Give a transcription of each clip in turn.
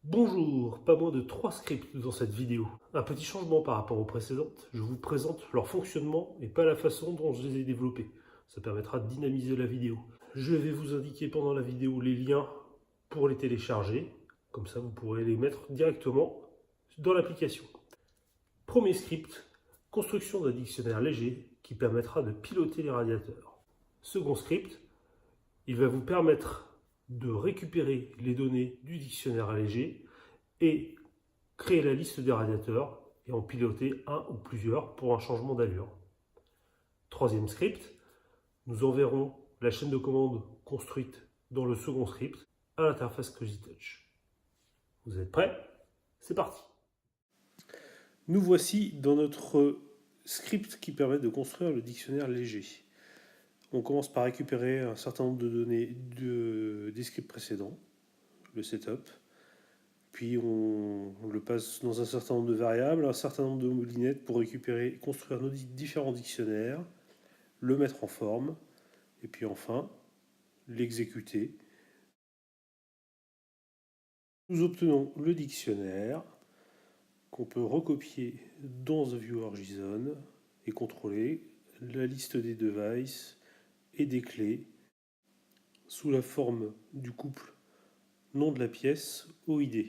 Bonjour, pas moins de 3 scripts dans cette vidéo. Un petit changement par rapport aux précédentes, je vous présente leur fonctionnement et pas la façon dont je les ai développés. Ça permettra de dynamiser la vidéo. Je vais vous indiquer pendant la vidéo les liens pour les télécharger, comme ça vous pourrez les mettre directement dans l'application. Premier script, construction d'un dictionnaire léger qui permettra de piloter les radiateurs. Second script, il va vous permettre de récupérer les données du dictionnaire allégé et créer la liste des radiateurs et en piloter un ou plusieurs pour un changement d'allure. Troisième script, nous enverrons la chaîne de commande construite dans le second script à l'interface Cozy Touch. Vous êtes prêts? C'est parti! Nous voici dans notre script qui permet de construire le dictionnaire léger. On commence par récupérer un certain nombre de données des scripts précédents, le setup, puis on le passe dans un certain nombre de variables, un certain nombre de moulinettes pour récupérer, construire nos différents dictionnaires, le mettre en forme, et puis enfin l'exécuter. Nous obtenons le dictionnaire qu'on peut recopier dans The Viewer JSON et contrôler la liste des devices et des clés sous la forme du couple nom de la pièce OID.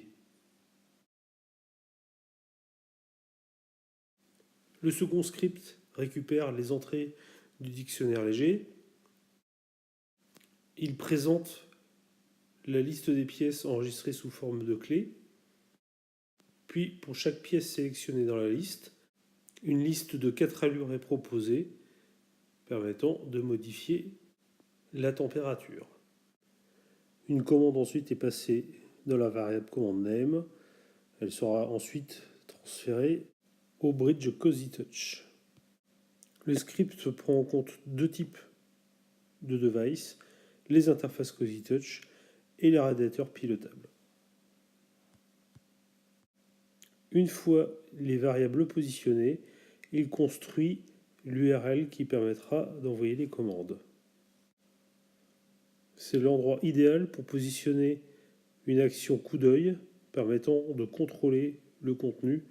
Le second script récupère les entrées du dictionnaire léger. Il présente la liste des pièces enregistrées sous forme de clés. Puis, pour chaque pièce sélectionnée dans la liste, une liste de 4 allures est proposée, permettant de modifier la température. Une commande ensuite est passée dans la variable command name. Elle sera ensuite transférée au bridge Cozy Touch. Le script prend en compte deux types de devices, les interfaces Cozy Touch et les radiateurs pilotables. Une fois les variables positionnées, il construit l'URL qui permettra d'envoyer les commandes. C'est l'endroit idéal pour positionner une action coup d'œil permettant de contrôler le contenu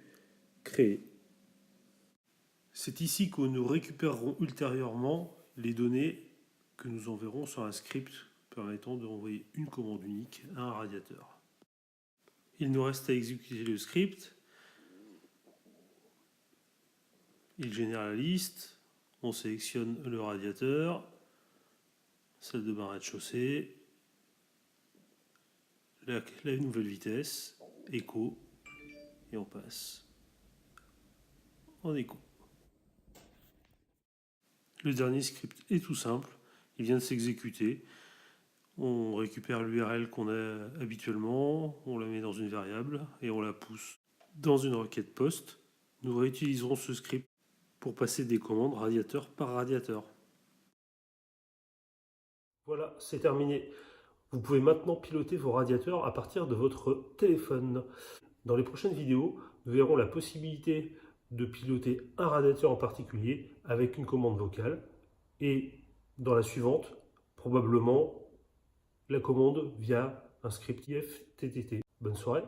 créé. C'est ici que nous récupérerons ultérieurement les données que nous enverrons sur un script permettant d'envoyer une commande unique à un radiateur. Il nous reste à exécuter le script. Il génère la liste, on sélectionne le radiateur, salle de bain rez-de-chaussée, la nouvelle vitesse, écho, et on passe en écho. Le dernier script est tout simple, il vient de s'exécuter. On récupère l'URL qu'on a habituellement, on la met dans une variable et on la pousse dans une requête post. Nous réutiliserons ce script pour passer des commandes radiateur par radiateur. Voilà, c'est terminé. Vous pouvez maintenant piloter vos radiateurs à partir de votre téléphone. Dans les prochaines vidéos, nous verrons la possibilité de piloter un radiateur en particulier avec une commande vocale. Et dans la suivante, probablement la commande via un script IFTTT. Bonne soirée.